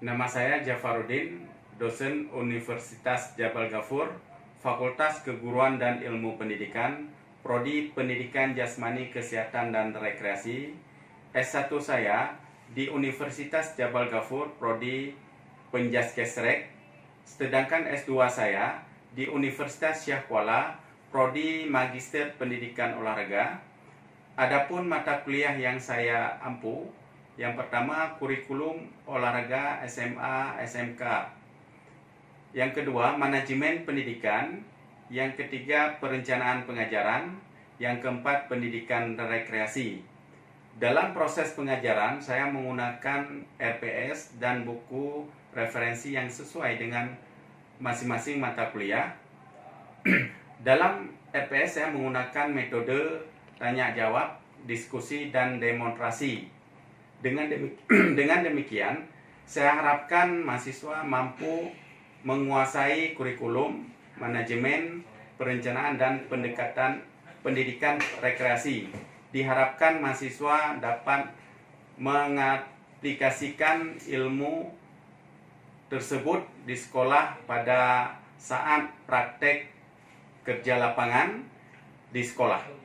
Nama saya Jafarudin, dosen Universitas Jabal Ghafur, Fakultas Keguruan dan Ilmu Pendidikan, Prodi Pendidikan Jasmani Kesehatan dan Rekreasi. S1 saya di Universitas Jabal Ghafur, Prodi Penjaskesrek, sedangkan S2 saya di Universitas Syah Kuala, Prodi Magister Pendidikan Olahraga. Adapun mata kuliah yang saya ampu, yang pertama kurikulum olahraga SMA SMK, yang kedua manajemen pendidikan, yang ketiga perencanaan pengajaran, yang keempat pendidikan dan rekreasi. Dalam proses pengajaran saya menggunakan RPS dan buku referensi yang sesuai dengan masing-masing mata kuliah. Dalam RPS saya menggunakan metode tanya jawab, diskusi, dan demonstrasi. Dengan demikian, saya harapkan mahasiswa mampu menguasai kurikulum, manajemen, perencanaan, dan pendekatan pendidikan rekreasi. Diharapkan mahasiswa dapat mengaplikasikan ilmu tersebut di sekolah pada saat praktek kerja lapangan di sekolah.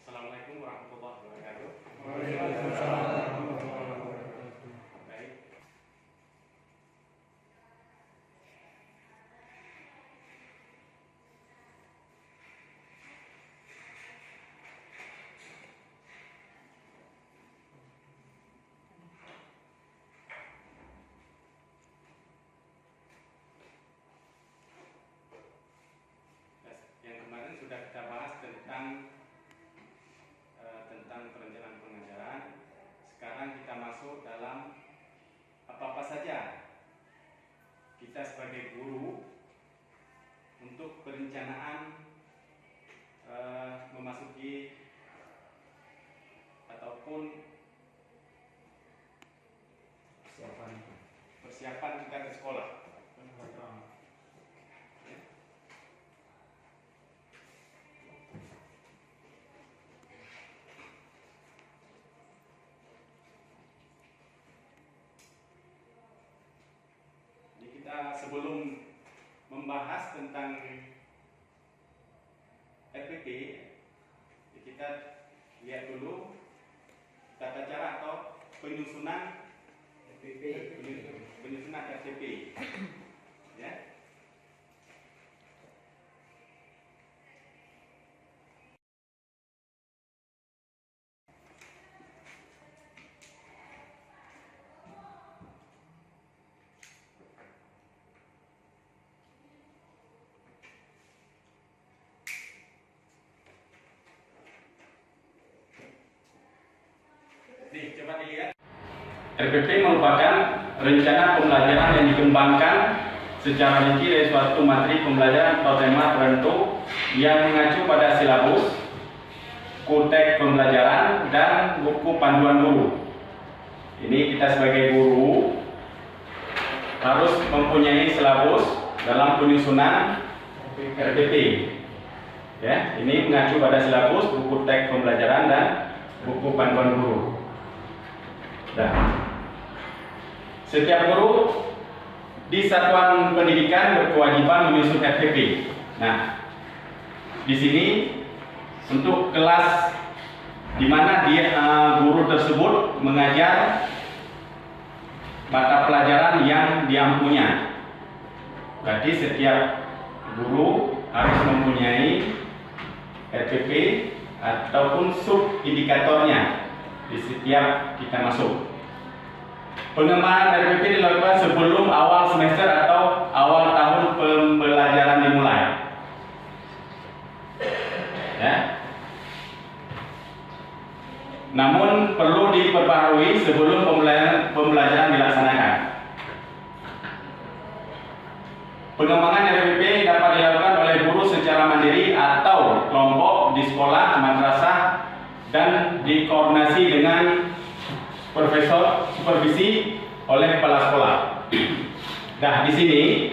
Assalamualaikum warahmatullahi wabarakatuh. Baik. Yang kemarin sudah kita bahas tentang perencanaan pengajaran. Sekarang kita masuk dalam apa-apa saja kita sebagai guru untuk perencanaan memasuki ataupun persiapan kita ke sekolah. Jadi kita sebelum membahas tentang penyusunan penyusunan RTP. Ya. Nih, coba dilihat. RPP merupakan rencana pembelajaran yang dikembangkan secara rinci dari suatu materi pembelajaran atau tema tertentu yang mengacu pada silabus, kurtek pembelajaran, dan buku panduan guru. Ini kita sebagai guru harus mempunyai silabus dalam penyusunan RPP. Ya, ini mengacu pada silabus, buku teks pembelajaran, dan buku panduan guru. Nah, setiap guru di satuan pendidikan berkewajiban menyusun RPP. Nah, di sini untuk kelas di mana guru tersebut mengajar mata pelajaran yang dia punya. Berarti setiap guru harus mempunyai RPP ataupun sub indikatornya di setiap kita masuk. Pengembangan RPP dilakukan sebelum awal semester atau awal tahun pembelajaran dimulai. Ya. Namun perlu diperbaharui sebelum pembelajaran dilaksanakan. Pengembangan RPP dapat dilakukan oleh guru secara mandiri atau kelompok di sekolah, madrasah, dan dikoordinasi dengan supervisi oleh kepala sekolah. Nah, di sini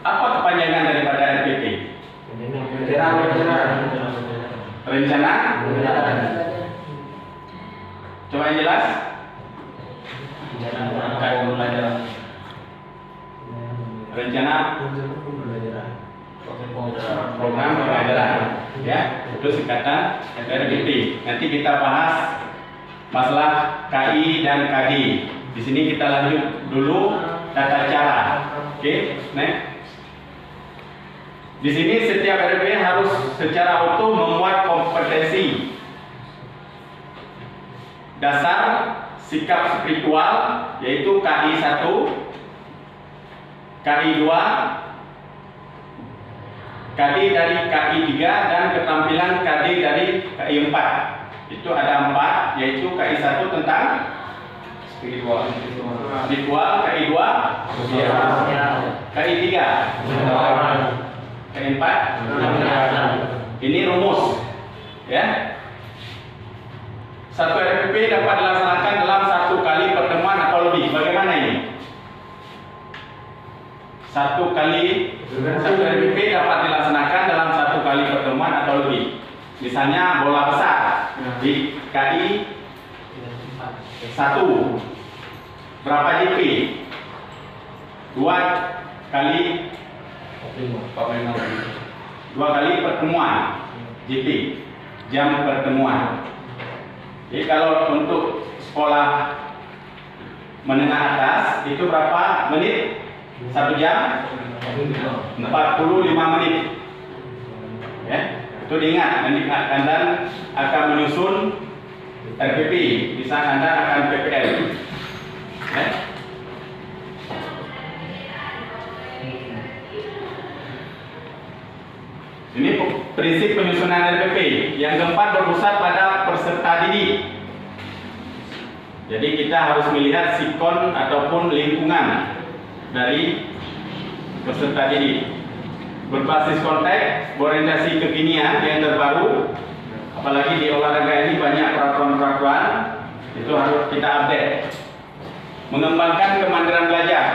apa kepanjangan daripada RPP? Rencana? Coba yang jelas. Rencana program pembelajaran. Ya, itu singkatan RPP. Nanti kita bahas masalah KI dan KD. Di sini kita lanjut dulu tata cara. Oke, next. Di sini setiap RPP harus secara utuh memuat kompetensi dasar sikap spiritual, yaitu KI 1, KI 2, KD dari KI 3, dan keterampilan KD dari KI 4. Itu ada 4, yaitu KI 1 tentang spiritual, KI 2 KI 3, KI 4. Ini rumus, ya. Satu RPP dapat dilaksanakan dalam 1 kali pertemuan atau lebih. Bagaimana ini? Satu RPP dapat dilaksanakan dalam 1 kali pertemuan atau lebih. Misalnya bola besar di KI 1 berapa JP? 2 kali pertemuan JP, jam pertemuan. Jadi kalau untuk sekolah menengah atas itu berapa menit? 1 jam 45 menit. Ya, itu diingat. Nanti Anda akan menyusun RPP, bisa Anda akan PPL. Ya. Ini prinsip penyusunan RPP. Yang keempat berpusat pada peserta didik. Jadi kita harus melihat sikon ataupun lingkungan dari peserta didik. Berbasis konteks, berorientasi kekinian yang terbaru. Apalagi di olahraga ini banyak peraturan-peraturan, itu harus kita update. Mengembangkan kemandirian belajar.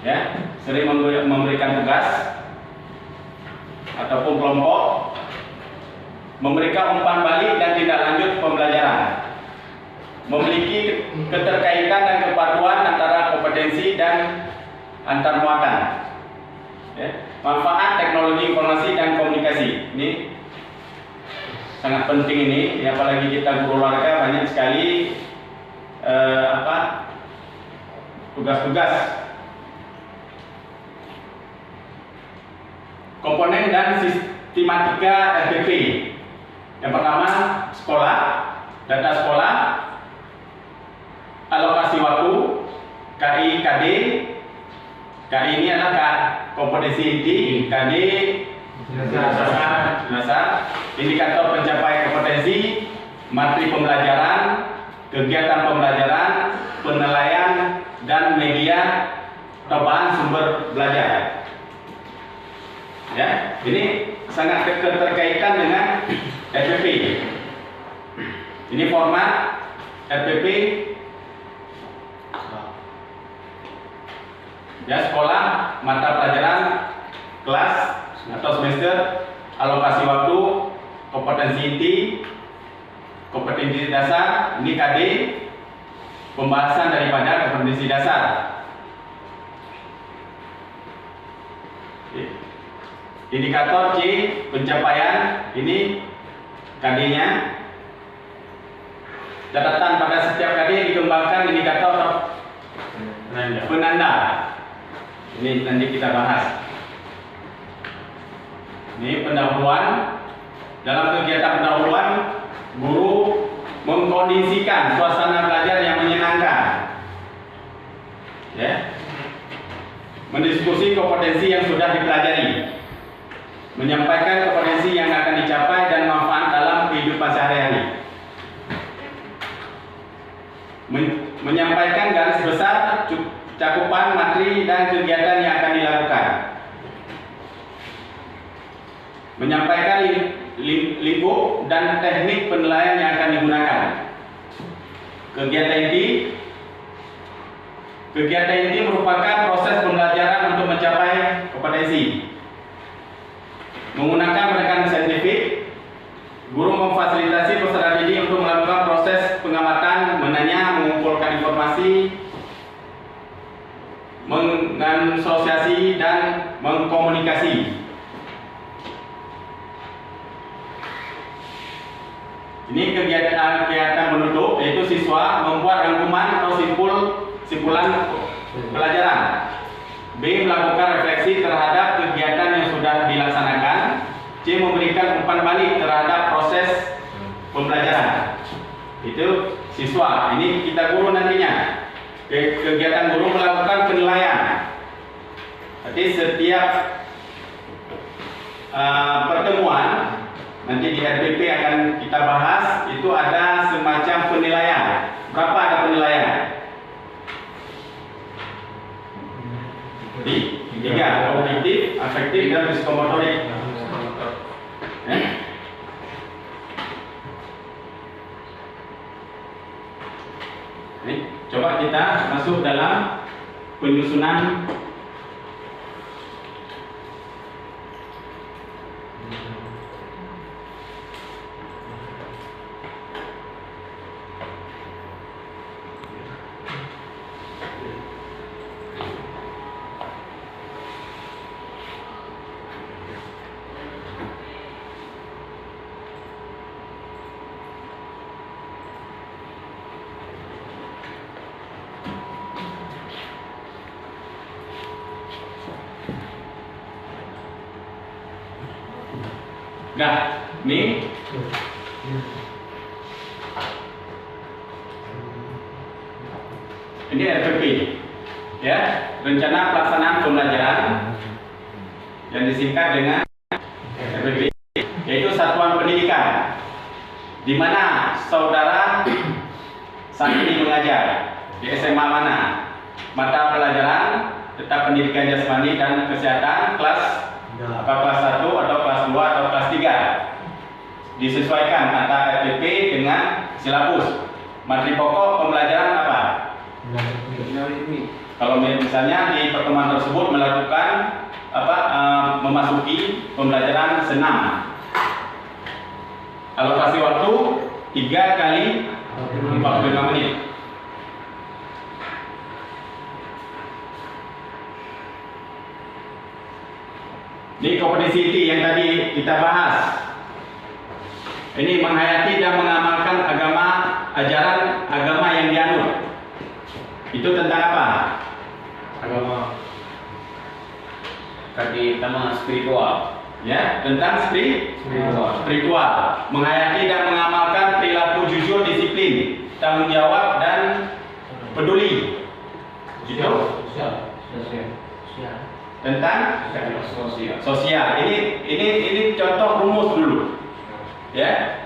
Ya, sering memberikan tugas ataupun kelompok, memberikan umpan balik dan tindak lanjut pembelajaran, memiliki keterkaitan dan kepaduan antara kompetensi dan antar muatan, ya. Manfaat teknologi informasi dan komunikasi. Ini sangat penting ini, apalagi kita guru olahraga banyak sekali tugas-tugas. Komponen dan sistematika RPP. Yang pertama, sekolah, data sekolah, alokasi waktu, KI, KD. KI ini adalah kompetensi inti, KD dasar, indikator pencapaian kompetensi, materi pembelajaran, kegiatan pembelajaran, penilaian, dan media atau bahan sumber belajar. Ya, ini sangat keterkaitan dengan RPP. Ini format RPP. Ya, sekolah, mata pelajaran, kelas atau semester, alokasi waktu, kompetensi inti, kompetensi dasar, ini KD, pembahasan daripada kompetensi dasar. Indikator C, pencapaian, ini KD-nya. Catatan pada setiap KD dikembangkan indikator penanda. Ini nanti kita bahas. Ini pendahuluan. Dalam kegiatan pendahuluan, guru mengkondisikan suasana belajar yang menyenangkan. Ya. Mendiskusi kompetensi yang sudah dipelajari. Menyampaikan kompetensi yang akan dicapai dan manfaat dalam kehidupan sehari-hari. Menyampaikan garis besar cakupan materi dan kegiatan yang akan dilakukan. Menyampaikan lingkup dan teknik penilaian yang akan digunakan. Kegiatan inti merupakan proses pembelajaran untuk mencapai kompetensi. Menggunakan pendekatan saintifik, guru memfasilitasi peserta didik untuk melakukan proses pengamatan, menanya, mengumpulkan informasi, mengasosiasi, dan mengkomunikasi. Ini kegiatan menutup, yaitu siswa membuat rangkuman atau simpulan pelajaran. B. Melakukan refleksi terhadap kegiatan yang sudah dilaksanakan. C. Memberikan umpan balik terhadap proses pembelajaran. Itu siswa. Ini kita guru nantinya. Kegiatan guru melakukan penilaian. Jadi setiap pertemuan nanti di RPP akan kita bahas, itu ada semacam penilaian. Berapa ada penilaian? Di 3, kognitif, afektif, dan psikomotorik. Coba kita masuk dalam penyusunan ini RPP, ya, rencana pelaksanaan pembelajaran yang disingkat dengan RPP, yaitu satuan pendidikan, di mana saudara saat ini mengajar di SMA mana, mata pelajaran tetap pendidikan jasmani dan kesehatan kelas apa kelas 1 atau kelas 2 atau kelas 3. Disesuaikan antara RPP dengan silabus. Materi pokok pembelajaran apa? Kalau misalnya di pertemuan tersebut melakukan memasuki pembelajaran senam. Alokasi waktu 3 kali 45 menit. Ini kompetensi inti yang tadi kita bahas. Ini menghayati dan mengamalkan ajaran agama yang dianut. Itu tentang apa? Agama. Tadi tema spiritual. Ya, tentang spiritual. Menghayati dan mengamalkan perilaku jujur, disiplin, tanggung jawab dan peduli. Gitu. Tentang sosial. Ini contoh rumus dulu. Ya.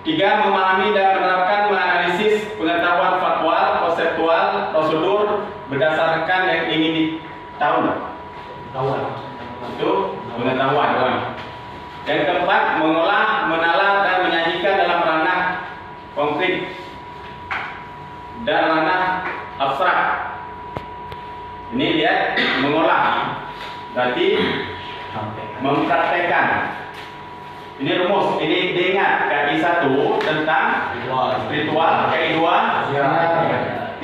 3. Memahami dan menerapkan menganalisis pengetahuan faktual, konseptual, prosedur berdasarkan yang ingin ditahu. Itu pengetahuan. Yang keempat, mengolah, menalar dan menyajikan dalam ranah konkret dan ranah abstrak. Ini lihat, mengolah berarti mempraktekkan. Ini rumus, ini diingat. KI 1 tentang spiritual, KI 2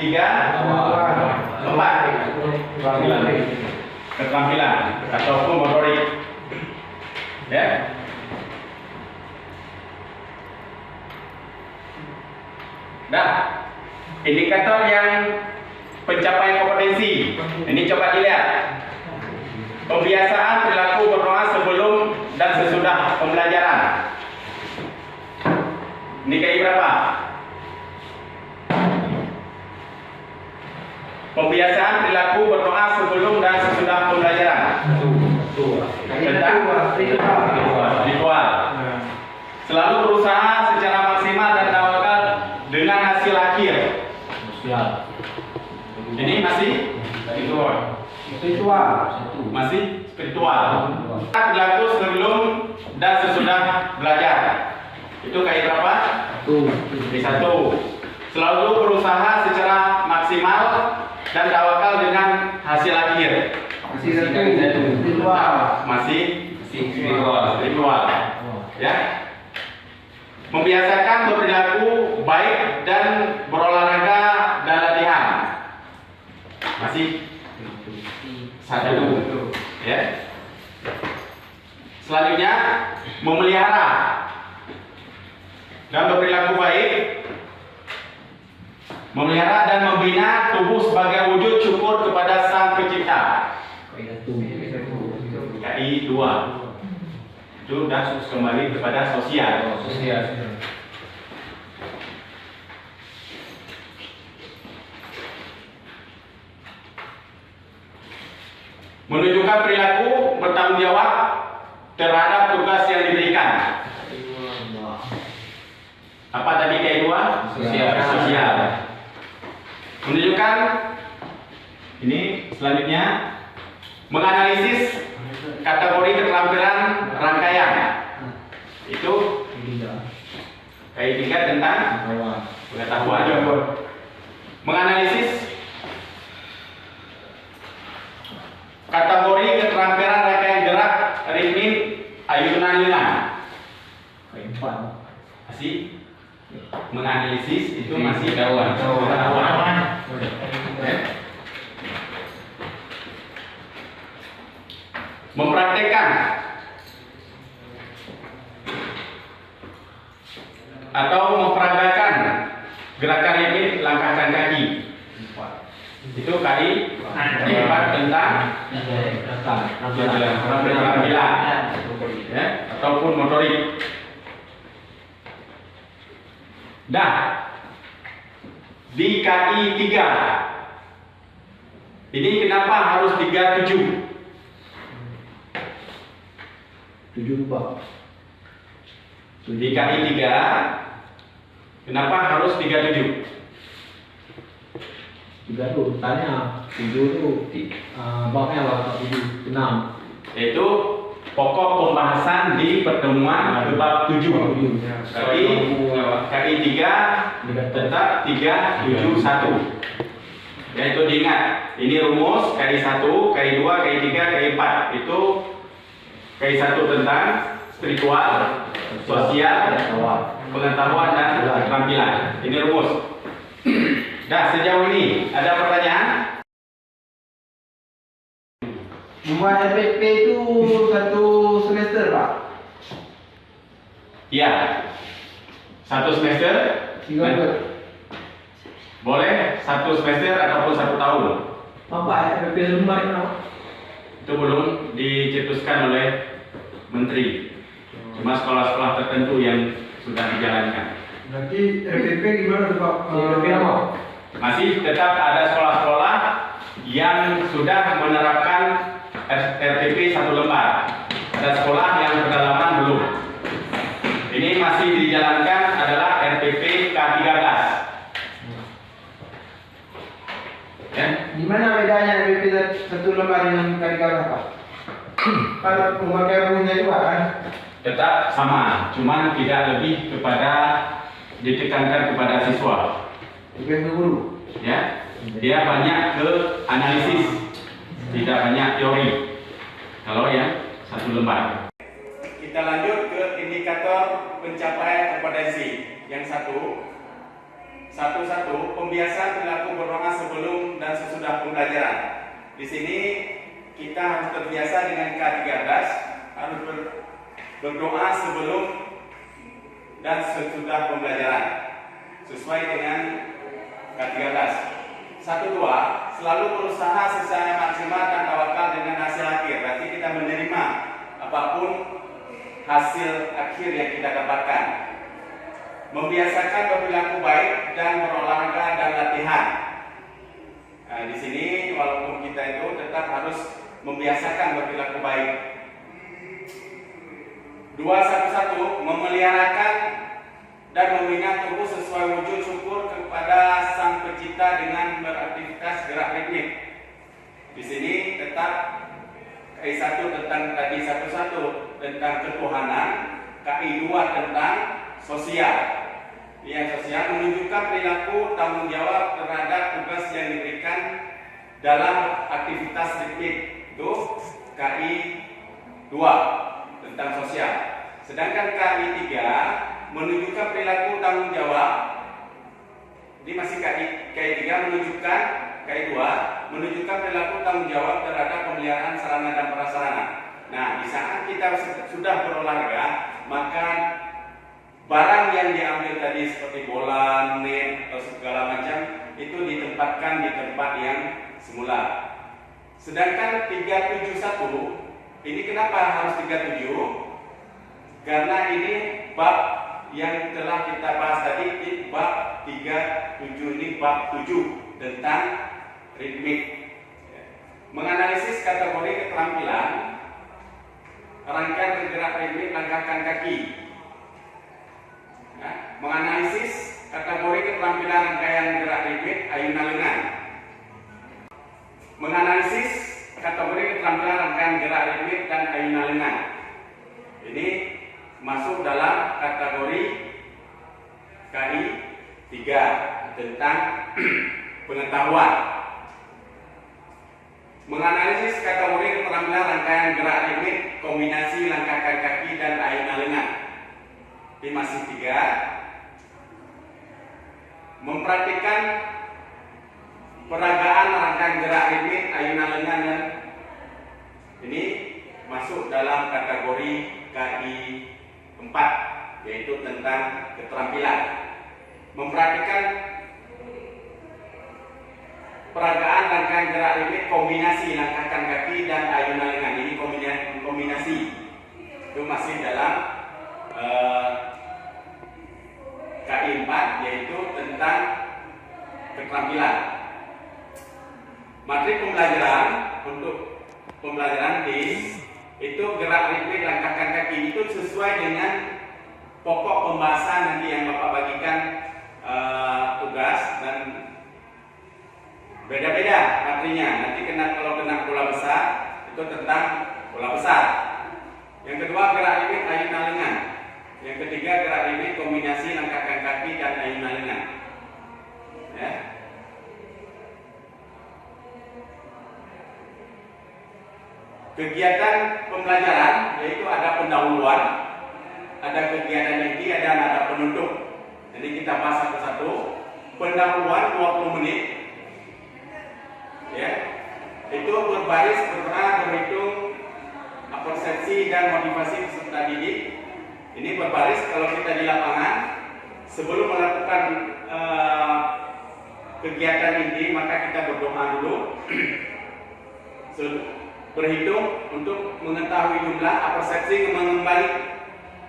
3 4 keterampilan ataupun motorik. Ya. Nah, indikator yang pencapaian kompetensi. Ini coba dilihat. Pembiasaan perilaku berdoa sebelum dan sesudah pembelajaran. Ini KI berapa? Pembiasaan perilaku berdoa sebelum dan sesudah pembelajaran. Tentang ritual. Selalu berusaha secara maksimal dan tawakal dengan hasil akhir. Ini masih spiritual. Masih spiritual. Perilaku sebelum dan sesudah belajar. Itu KI berapa? KI 1. Selalu berusaha secara maksimal dan tawakal dengan hasil akhir. Masih spiritual. Ya. Membiasakan berperilaku baik dan berolahraga dan latihan. Masih 1. Ya. Selanjutnya, memelihara dan berperilaku baik. Memelihara dan membina tubuh sebagai wujud syukur kepada Sang Pencipta. KI 2. Itu dan kembali kepada sosial. Menunjukkan perilaku bertanggung jawab terhadap tugas yang diberikan. Apa tadi KI 2? Sosial. Menunjukkan ini selanjutnya menganalisis kategori keterampilan rangkaian. Itu KI 3 tentang pengetahuan. Menganalisis kategori keterampilan rangkaian gerak, ritmik, ayunan lilan. Masih menganalisis itu masih pengetahuan. Mempraktekkan atau memperagakan gerakan ritmik langkahkan kaki. Itu KI 4 tentang keterampilan ya, ataupun motorik. Nah, di KI 3 ini kenapa harus 37? 7 Pak. Di KI 3 kenapa harus 37? 3 tuh tanya 7 tuh babnya apa? 7 6. Yaitu pokok pembahasan di pertemuan bab 7. Berarti KI 3 tetap 371. Ya, itu diingat. Ini rumus KI 1, KI 2, KI 3, KI 4. Itu KI 1 tentang spiritual, sosial, pengetahuan dan keterampilan. Ini rumus. Nah, sejauh ini ada pertanyaan? Membuat FFP itu 1 semester, Pak? Ya. 1 semester? 3 Boleh 1 semester ataupun 1 tahun. apa ya PP lembar itu apa? Itu belum dicetuskan oleh menteri. Cuma sekolah-sekolah tertentu yang sudah dijalankan. Berarti RPP gimana tuh Pak? PP apa? Masih tetap ada sekolah-sekolah yang sudah menerapkan RPP 1 lembar. Ada sekolah yang pedalaman belum. Ini masih dijalankan adalah RPP K13. Ya. Gimana bedanya RPP 1 lembar dengan K13 Pak? Kalau memakai rumusnya juga kan? Tetap sama, cuman tidak lebih kepada ditekankan kepada siswa. Bukan ke guru. Ya, dia banyak ke analisis, tidak banyak teori. Kalau yang 1 lembar. Kita lanjut ke indikator pencapaian kompetensi. Yang satu, pembiasaan perilaku berdoa sebelum dan sesudah pembelajaran. Di sini kita harus terbiasa dengan K13, harus berdoa sebelum dan sesudah pembelajaran sesuai dengan K13. 1-2, selalu berusaha secara maksimal dan tawakal dengan hasil akhir. Berarti kita menerima apapun hasil akhir yang kita dapatkan. Membiasakan berperilaku baik dan berolahraga dan latihan. Nah, di sini walaupun kita itu tetap harus membiasakan berperilaku baik. 211, memeliharakan dan membina tubuh sesuai wujud syukur kepada Sang Pencipta dengan beraktivitas gerak ritmik. Di sini tetap KI1 tentang tadi 11 tentang ketuhanan, KI2 tentang sosial. Yang sosial menunjukkan perilaku tanggung jawab terhadap tugas yang diberikan dalam aktivitas ritmik. Itu KI2 tentang sosial. Sedangkan KI3 menunjukkan perilaku tanggung jawab. Ini masih KI3 menunjukkan KI2 menunjukkan perilaku tanggung jawab terhadap pemeliharaan sarana dan prasarana. Nah, di saat kita sudah berolahraga, maka barang yang diambil tadi seperti bola, net atau segala macam itu ditempatkan di tempat yang semula. Sedangkan 371 ini kenapa harus 37? Karena ini bab yang telah kita bahas tadi, ini bab 37, ini bab 7 tentang ritmik. Menganalisis kategori keterampilan, rangkaian gerak ritmik langkahkan kaki. Ya, menganalisis kategori keterampilan rangkaian gerak ritmik ayunan lengan. Menganalisis kategori keterampilan rangkaian gerak ritmik dan ayunan lengan. Ini masuk dalam kategori KI 3 tentang pengetahuan. Menganalisis kategori keterampilan rangkaian gerak ritmik, kombinasi langkahkan kaki dan ayunan lengan. Ini masih 3. Mempraktikkan peragaan rangkaian gerak ritmik, ayunan lengan dan ini masuk dalam kategori KI 4, yaitu tentang keterampilan. Mempraktikkan peragaan rangkaian gerak ritmik, kombinasi langkahkan kaki dan ayunan lengan. Ini kombinasi. Itu masih dalam KI 4, yaitu tentang keterampilan. Materi pembelajaran untuk pembelajaran itu gerak ritmik langkahkan kaki itu sesuai dengan pokok pembahasan nanti yang Bapak bagikan tugas, dan beda-beda materinya. Nanti kalau kena bola besar itu tentang bola besar. Yang kedua gerak ritmik ayunan lengan. Yang ketiga gerak ritmik kombinasi langkahkan kaki dan ayunan lengan. Ya. Kegiatan pembelajaran yaitu ada pendahuluan, ada kegiatan inti, ada penutup. Jadi kita bahas satu-satu. Pendahuluan 20 menit. Ya. Itu berbaris, berhitung persepsi dan motivasi peserta didik. Ini berbaris kalau kita di lapangan sebelum melakukan kegiatan inti, maka kita berdoa dulu. Berhitung untuk mengetahui jumlah, persepsi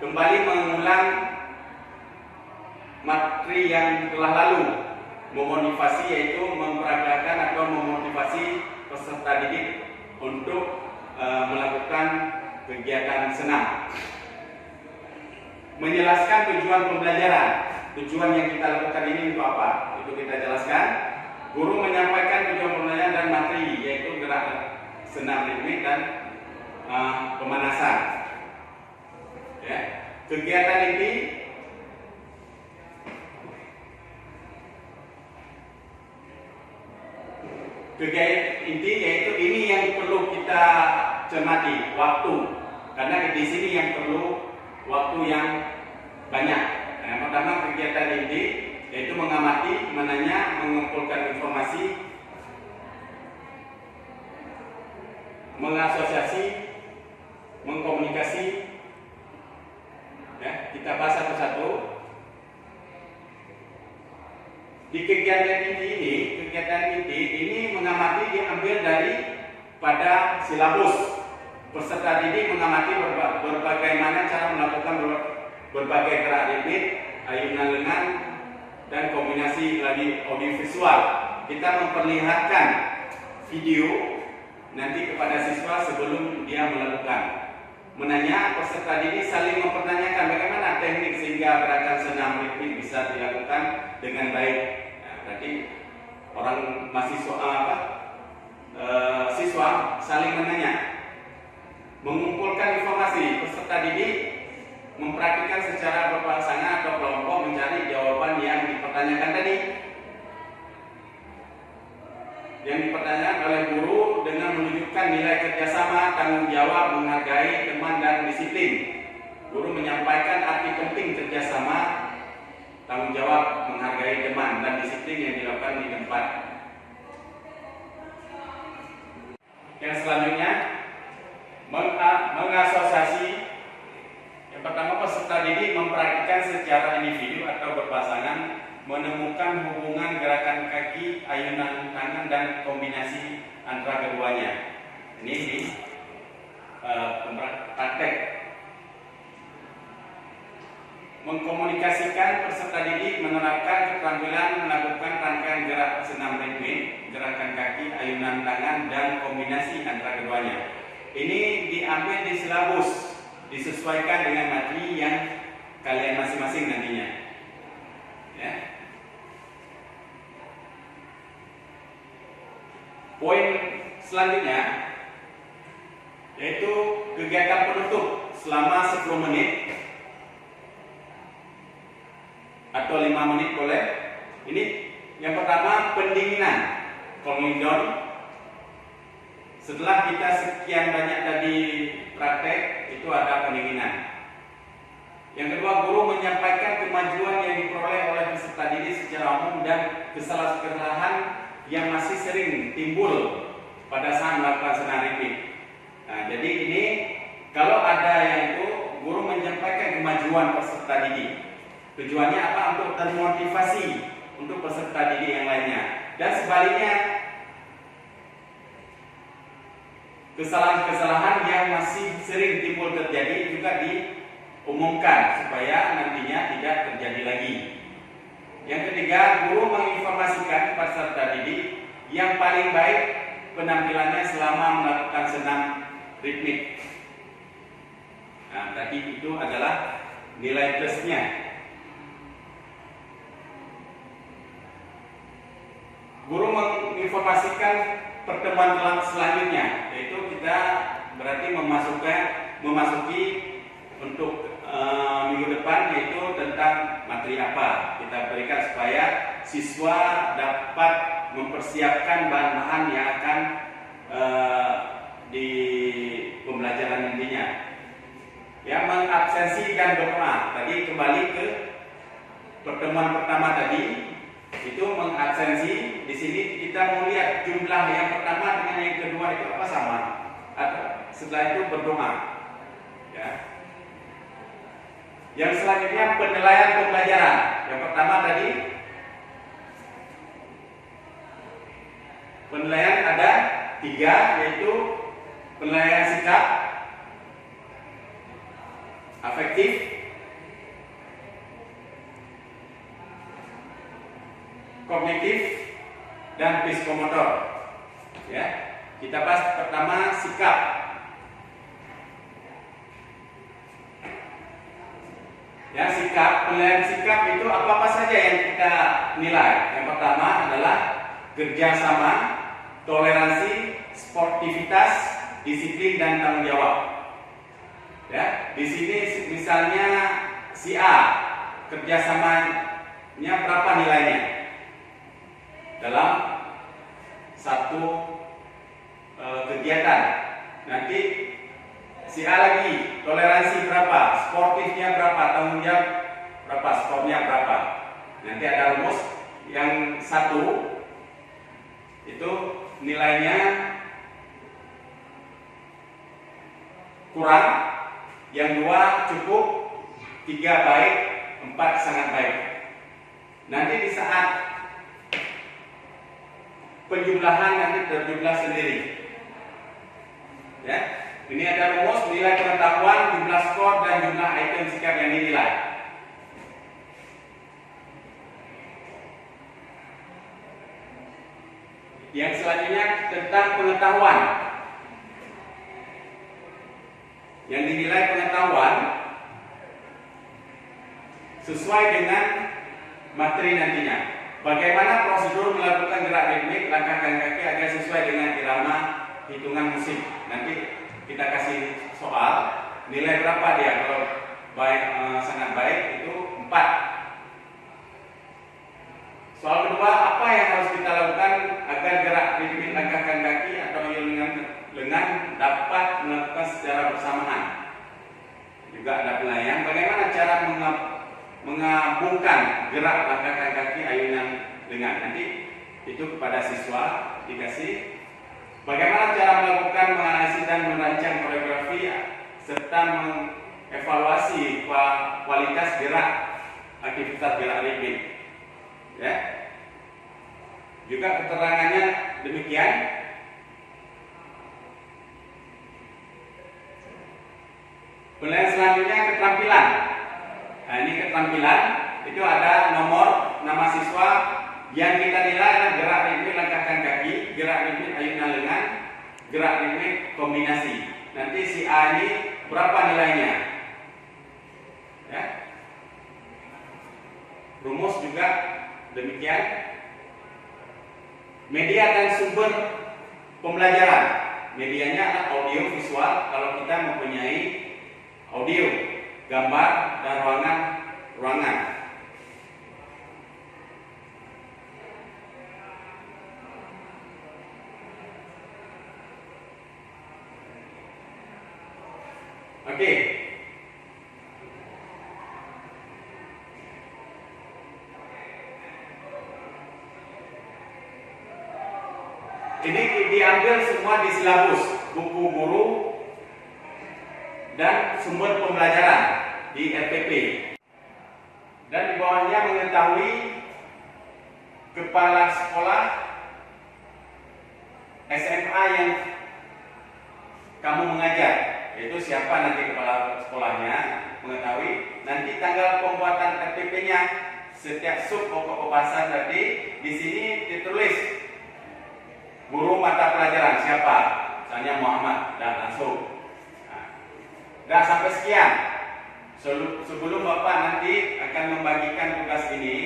kembali mengulang materi yang telah lalu, memotivasi, yaitu memperagakan atau memotivasi peserta didik untuk melakukan kegiatan senam. Menjelaskan tujuan pembelajaran, tujuan yang kita lakukan ini untuk apa? Itu kita jelaskan. Guru menyampaikan tujuan pembelajaran dan materi, yaitu gerak senam ritmik dan pemanasan. Ya. Kegiatan ini yaitu ini yang perlu kita cermati, waktu. Karena di sini yang perlu waktu yang banyak. Yang pertama, kegiatan inti yaitu mengamati, menanya, mengumpulkan informasi, mengasosiasi, mengkomunikasi. Ya, kita bahas satu-satu. Di kegiatan inti ini mengamati diambil dari pada silabus. Peserta didik mengamati bagaimana cara melakukan berbagai gerak ritmik, ayunan lengan, dan kombinasi melalui audiovisual. Kita memperlihatkan video nanti kepada siswa sebelum dia melakukan. Menanya, peserta didik saling mempertanyakan bagaimana teknik sehingga gerakan senam ritmik bisa dilakukan dengan baik. Nah, berarti orang siswa saling menanya, mengumpulkan informasi. Peserta didik mempraktikkan secara berpasangan atau kelompok mencari jawaban yang dipertanyakan tadi. Yang dipertanyakan oleh guru dengan menunjukkan nilai kerjasama, tanggung jawab, menghargai teman, dan disiplin. Guru menyampaikan arti penting kerjasama, tanggung jawab, menghargai teman, dan disiplin yang dilakukan di tempat. Yang selanjutnya, mengasosiasi. Yang pertama, peserta didik mempraktikkan secara individu atau berpasangan menemukan hubungan gerakan kaki, ayunan tangan, dan kombinasi antara keduanya. Ini praktek. Mengkomunikasikan, peserta didik menerapkan keterampilan melakukan rangkaian gerak senam ritmik, gerakan kaki, ayunan tangan, dan kombinasi antara keduanya. Ini diambil di silabus, disesuaikan dengan materi yang kalian masing-masing nantinya. Ya. Poin selanjutnya yaitu kegiatan penutup selama 10 menit atau 5 menit boleh. Ini yang pertama, pendinginan, cooling down. Setelah kita sekian banyak tadi praktek, itu ada pendinginan. Yang kedua, guru menyampaikan kemajuan yang diperoleh oleh peserta didik secara umum dan kesalahan yang masih sering timbul pada saat melakukan senam ritmik. Nah, jadi ini kalau ada yang itu, guru menyampaikan kemajuan peserta didik. Tujuannya apa? Untuk termotivasi untuk peserta didik yang lainnya. Dan sebaliknya, kesalahan-kesalahan yang masih sering timbul terjadi juga diumumkan supaya nantinya tidak terjadi lagi. Yang ketiga, guru menginformasikan peserta didik yang paling baik penampilannya selama melakukan senam ritmik. Nah, tadi itu adalah nilai plusnya. Guru menginformasikan pertemuan selanjutnya, yaitu kita berarti memasuki untuk minggu depan, yaitu tentang materi apa kita berikan supaya siswa dapat mempersiapkan bahan-bahan yang akan di pembelajaran nantinya. Ya, mengabsensi dan doa. Tadi kembali ke pertemuan pertama tadi, itu mengabsensi. Di sini kita mau lihat jumlah yang pertama dengan yang kedua itu apa sama. Setelah itu berdoa. Ya. Yang selanjutnya penilaian pembelajaran. Yang pertama tadi penilaian ada 3, yaitu penilaian sikap, afektif, kognitif, dan psikomotor. Ya, kita bahas pertama sikap. Ya, sikap, penilaian sikap itu apa saja yang kita nilai. Yang pertama adalah kerjasama, toleransi, sportivitas, disiplin, dan tanggung jawab. Ya, di sini misalnya si A, kerjasamanya berapa nilainya dalam satu kegiatan. Nanti si A lagi, toleransi berapa, sportifnya berapa, tanggung jawab berapa, skornya berapa. Nanti ada rumus. Yang satu itu nilainya kurang, yang 2 cukup, 3 baik, 4 sangat baik. Nanti di saat penjumlahan nanti terjumlah sendiri. Ya, ini ada rumus nilai pengetahuan, jumlah skor, dan jumlah item sikap yang dinilai. Yang selanjutnya tentang pengetahuan. Yang dinilai pengetahuan sesuai dengan materi nantinya. Bagaimana prosedur melakukan gerak ritmik langkahkan kaki agar sesuai dengan irama hitungan musik. Nanti kita kasih soal, nilai berapa dia. Kalau baik, sangat baik itu 4. Soal kedua, apa yang harus kita lakukan agar gerak ritmik langkahkan kaki atau lengan dapat melakukan secara bersamaan. Juga ada penilaian bagaimana cara menggabungkan gerak langkahkan kaki, ayunan lengan. Nanti itu kepada siswa dikasih bagaimana cara melakukan menganalisis dan merancang koreografi serta mengevaluasi kualitas gerak aktivitas gerak ritmik. Ya. Juga keterangannya demikian. Penilaian selanjutnya keterampilan. Nah, ini keterampilan itu ada nomor nama siswa yang kita nilai adalah gerak ritmik langkahkan kaki, gerak ritmik ayunan lengan, gerak ritmik kombinasi. Nanti si A ini berapa nilainya? Ya. Rumus juga demikian. Media dan sumber pembelajaran. Medianya adalah audio visual kalau kita mempunyai audio, gambar, dan ruangan. Oke. Ini diambil semua di silabus, buku guru dan sumber pembelajaran di RPP. Dan di bawahnya mengetahui kepala sekolah SMA yang kamu mengajar, yaitu siapa nanti kepala sekolahnya, mengetahui nanti tanggal pembuatan RPP-nya, setiap sub pokok pembahasan tadi di sini ditulis guru mata pelajaran siapa, misalnya Muhammad, dan langsung. Nah, sampai sekian. Sebelum Bapak nanti akan membagikan tugas ini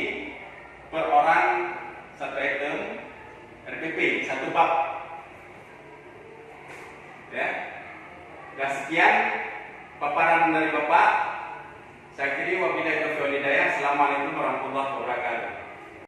per orang satu item RPP, satu bab. Ya. Dan sekian paparan dari Bapak.